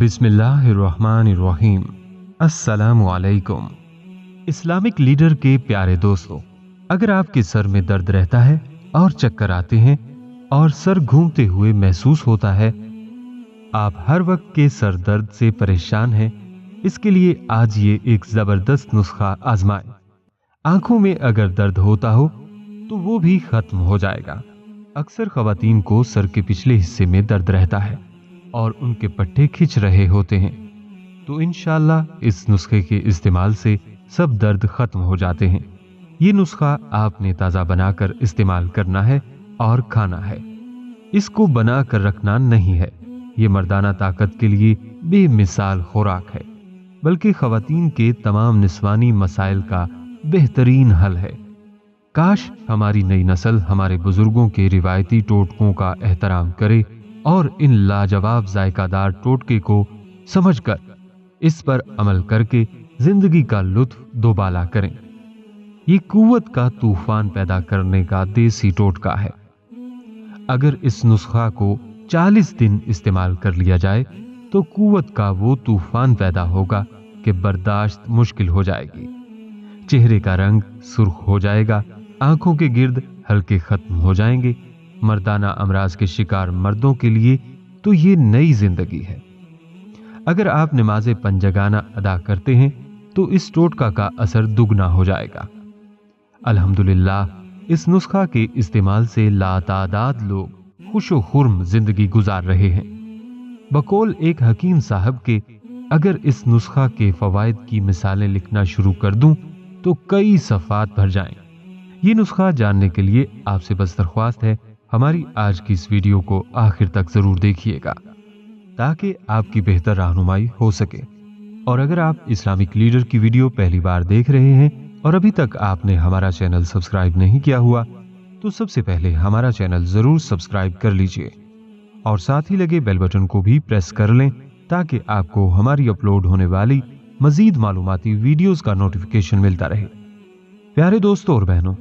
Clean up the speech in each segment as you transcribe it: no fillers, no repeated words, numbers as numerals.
बिस्मिल्लाहिर्रहमानिर्रहीम। अस्सलामु अलैकुम। इस्लामिक लीडर के प्यारे दोस्तों, अगर आपके सर में दर्द रहता है और चक्कर आते हैं और सर घूमते हुए महसूस होता है, आप हर वक्त के सर दर्द से परेशान हैं, इसके लिए आज ये एक जबरदस्त नुस्खा आजमाएं। आंखों में अगर दर्द होता हो तो वो भी खत्म हो जाएगा। अक्सर खवातीन को सर के पिछले हिस्से में दर्द रहता है और उनके पट्टे खिंच रहे होते हैं, तो इंशाअल्लाह इस नुस्खे के इस्तेमाल से सब दर्द खत्म हो जाते हैं। ये नुस्खा आपने ताज़ा बनाकर इस्तेमाल करना है और खाना है। इसको बना कर रखना नहीं है। ये मर्दाना ताकत के लिए बेमिसाल खुराक है, बल्कि खवातीन के तमाम निस्वानी मसाइल का बेहतरीन हल है। काश हमारी नई नस्ल हमारे बुजुर्गों के रिवायती टोटकों का एहतराम करे और इन लाजवाब जायकादार टोटके को समझकर इस पर अमल करके जिंदगी का लुत्फ दोबाला करें। ये कुव्वत का तूफान पैदा करने का देसी टोटका है। अगर इस नुस्खा को 40 दिन इस्तेमाल कर लिया जाए तो कुव्वत का वो तूफान पैदा होगा कि बर्दाश्त मुश्किल हो जाएगी। चेहरे का रंग सुर्ख हो जाएगा, आंखों के गिर्द हल्के खत्म हो जाएंगे। मर्दाना अमराज के शिकार मर्दों के लिए तो ये नई जिंदगी है। अगर आप नमाज़े पंजगाना अदा करते हैं तो इस टोटका का असर दुगना हो जाएगा। अल्हम्दुलिल्लाह, इस नुस्खा के इस्तेमाल से लातादाद लोग खुशो खुर्म जिंदगी गुजार रहे हैं। बकौल एक हकीम साहब के, अगर इस नुस्खा के फवायद की मिसालें लिखना शुरू कर दूं तो कई सफ़ात भर जाएं। ये नुस्खा जानने के लिए आपसे बस दरख्वास्त है, हमारी आज की इस वीडियो को आखिर तक जरूर देखिएगा ताकि आपकी बेहतर रहनुमाई हो सके। और अगर आप इस्लामिक लीडर की वीडियो पहली बार देख रहे हैं और अभी तक आपने हमारा चैनल सब्सक्राइब नहीं किया हुआ, तो सबसे पहले हमारा चैनल जरूर सब्सक्राइब कर लीजिए और साथ ही लगे बेल बटन को भी प्रेस कर लें ताकि आपको हमारी अपलोड होने वाली मजीद मालूमाती वीडियोस का नोटिफिकेशन मिलता रहे। प्यारे दोस्तों और बहनों,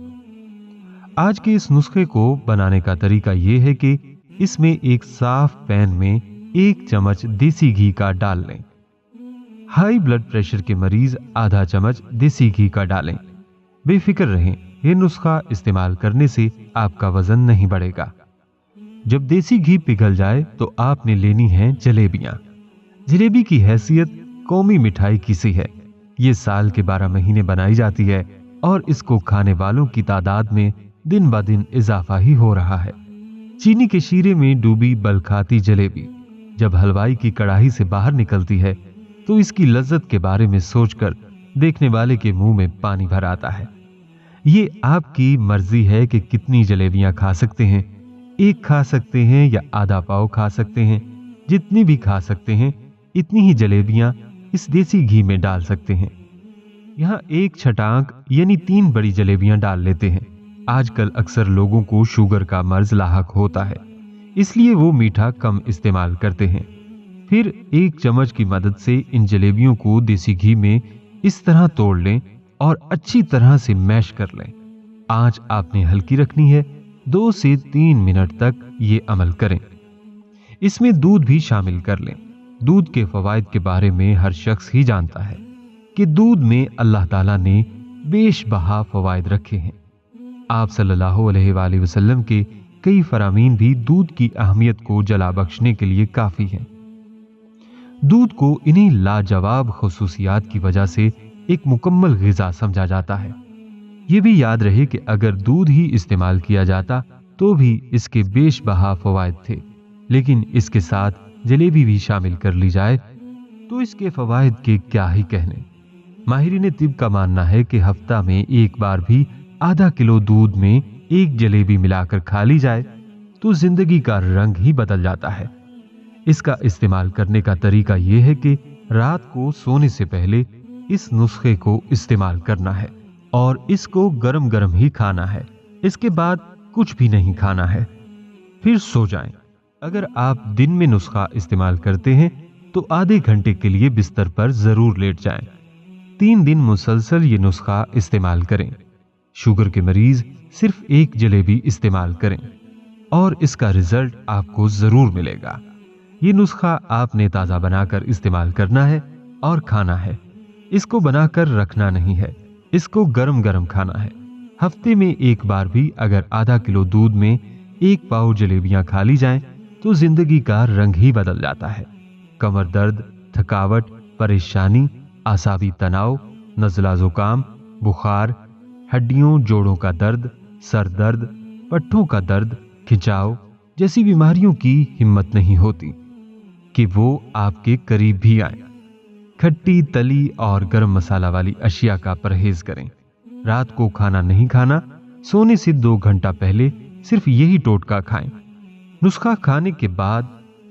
आज के इस नुस्खे को बनाने का तरीका यह है कि इसमें एक साफ पैन में 1 चम्मच देसी घी का डाल लें। हाई ब्लड प्रेशर के मरीज आधा चम्मच देसी घी का डालें। बेफिक्र रहें, यह नुस्खा इस्तेमाल करने से आपका वजन नहीं बढ़ेगा। जब देसी घी पिघल जाए तो आपने लेनी है जलेबियां। जलेबी की हैसियत कौमी मिठाई की सी है। ये साल के 12 महीने बनाई जाती है और इसको खाने वालों की तादाद में दिन ब दिन इजाफा ही हो रहा है। चीनी के शीरे में डूबी बलखाती जलेबी जब हलवाई की कड़ाही से बाहर निकलती है तो इसकी लज्जत के बारे में सोचकर देखने वाले के मुंह में पानी भर आता है। ये आपकी मर्जी है कि कितनी जलेबियां खा सकते हैं। 1 खा सकते हैं या आधा पाव खा सकते हैं। जितनी भी खा सकते हैं इतनी ही जलेबियां इस देसी घी में डाल सकते हैं। यहाँ 1 छटांक यानी 3 बड़ी जलेबियां डाल लेते हैं। आजकल अक्सर लोगों को शुगर का मर्ज लाहक होता है, इसलिए वो मीठा कम इस्तेमाल करते हैं। फिर 1 चम्मच की मदद से इन जलेबियों को देसी घी में इस तरह तोड़ लें और अच्छी तरह से मैश कर लें। आंच आपने हल्की रखनी है। 2 से 3 मिनट तक ये अमल करें। इसमें दूध भी शामिल कर लें। दूध के फवायद के बारे में हर शख्स ही जानता है कि दूध में अल्लाह ताला ने बेशबहा फवायद रखे हैं। आप सल्लल्लाहु अलैहि वसल्लम के कई फरामीन भी दूध की अहमियत को जला बख्शने के लिए काफी हैं। दूध को इन्हीं लाजवाब खुसूसियात की वजह से एक मुकम्मल ग़िज़ा समझा जाता है। ये भी याद रहे कि अगर दूध ही इस्तेमाल किया जाता तो भी इसके बेशबहा फवायद थे, लेकिन इसके साथ जलेबी भी शामिल कर ली जाए तो इसके फवायद के क्या ही कहने। माहिरीन तिब का मानना है कि हफ्ता में 1 बार भी आधा किलो दूध में 1 जलेबी मिलाकर खा ली जाए तो जिंदगी का रंग ही बदल जाता है। इसका इस्तेमाल करने का तरीका यह है कि रात को सोने से पहले इस नुस्खे को इस्तेमाल करना है और इसको गरम गरम ही खाना है। इसके बाद कुछ भी नहीं खाना है, फिर सो जाएं। अगर आप दिन में नुस्खा इस्तेमाल करते हैं तो आधे घंटे के लिए बिस्तर पर जरूर लेट जाएं। 3 दिन मुसलसल ये नुस्खा इस्तेमाल करें। शुगर के मरीज सिर्फ 1 जलेबी इस्तेमाल करें और इसका रिजल्ट आपको जरूर मिलेगा। ये नुस्खा आपने ताज़ा बनाकर इस्तेमाल करना है और खाना है। इसको बनाकर रखना नहीं है, इसको गरम गरम खाना है। हफ्ते में एक बार भी अगर आधा किलो दूध में 1 पाव जलेबियां खा ली जाएं तो जिंदगी का रंग ही बदल जाता है। कमर दर्द, थकावट, परेशानी, आसाबी तनाव, नज़ला जुकाम, बुखार, हड्डियों जोड़ों का दर्द, सर दर्द, पट्टों का दर्द, खिंचाव जैसी बीमारियों की हिम्मत नहीं होती कि वो आपके करीब भी आए। खट्टी, तली और गरम मसाला वाली अशिया का परहेज करें। रात को खाना नहीं खाना, सोने से 2 घंटा पहले सिर्फ यही टोटका खाएं। नुस्खा खाने के बाद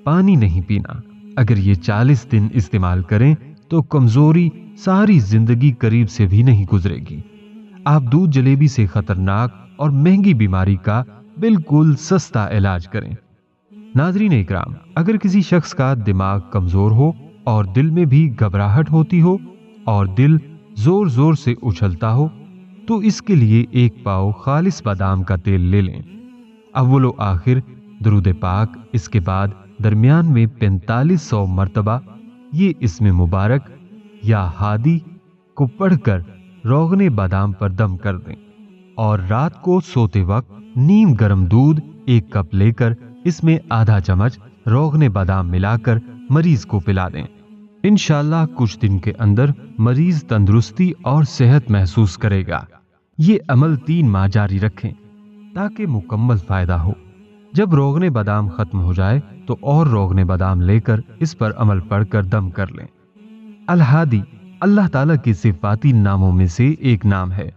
पानी नहीं पीना। अगर ये 40 दिन इस्तेमाल करें तो कमजोरी सारी जिंदगी करीब से भी नहीं गुजरेगी। आप दूध जलेबी से खतरनाक और महंगी बीमारी का बिल्कुल सस्ता इलाज करें। नाज़रीन इकराम, अगर किसी शख्स का दिमाग कमजोर हो और दिल में भी घबराहट होती हो और दिल जोर जोर से उछलता हो तो इसके लिए 1 पाव खालिस बादाम का तेल ले लें। अव्वलो आखिर दरूद पाक, इसके बाद दरमियान में 4500 मर्तबा ये इसमें मुबारक या हादी को पढ़कर रोगने बादाम पर दम कर दें और रात को सोते वक्त नीम गर्म दूध 1 कप लेकर इसमें आधा चम्मच रोगने बादाम मिलाकर मरीज को पिला दें। इंशाअल्लाह कुछ दिन के अंदर मरीज तंदुरुस्ती और सेहत महसूस करेगा। ये अमल 3 माह जारी रखें ताकि मुकम्मल फायदा हो। जब रोगने बादाम खत्म हो जाए तो और रोगने बादाम लेकर इस पर अमल पढ़कर दम कर लें। अल हादी अल्लाह ताला के सिफाती नामों में से एक नाम है।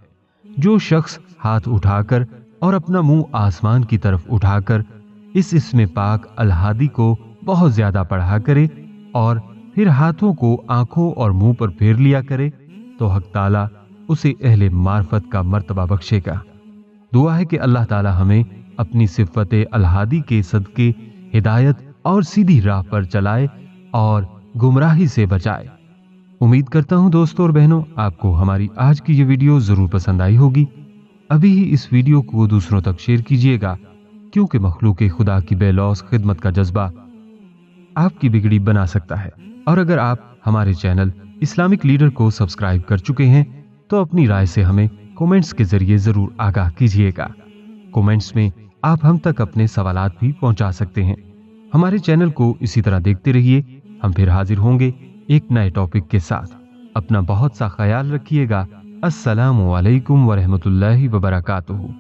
जो शख्स हाथ उठाकर और अपना मुंह आसमान की तरफ उठाकर इस इसमें पाक अल हादी को बहुत ज्यादा पढ़ा करे और फिर हाथों को आंखों और मुंह पर फेर लिया करे तो हक ताला उसे अहले मार्फत का मर्तबा बख्शेगा। दुआ है कि अल्लाह ताला हमें अपनी सिफत अल हादी के सदके हिदायत और सीधी राह पर चलाए और गुमराही से बचाए। उम्मीद करता हूं दोस्तों और बहनों, आपको हमारी आज की ये वीडियो जरूर पसंद आई होगी। अभी ही इस वीडियो को दूसरों तक शेयर कीजिएगा, क्योंकि मखलूक खुदा की बेलौस खिदमत का जज्बा आपकी बिगड़ी बना सकता है। और अगर आप हमारे चैनल इस्लामिक लीडर को सब्सक्राइब कर चुके हैं तो अपनी राय से हमें कमेंट्स के जरिए जरूर आगाह कीजिएगा। कमेंट्स में आप हम तक अपने सवालात भी पहुंचा सकते हैं। हमारे चैनल को इसी तरह देखते रहिए। हम फिर हाजिर होंगे एक नए टॉपिक के साथ। अपना बहुत सा ख्याल रखिएगा। अस्सलामु अलैकुम व रहमतुल्लाहि व बरकातुहू।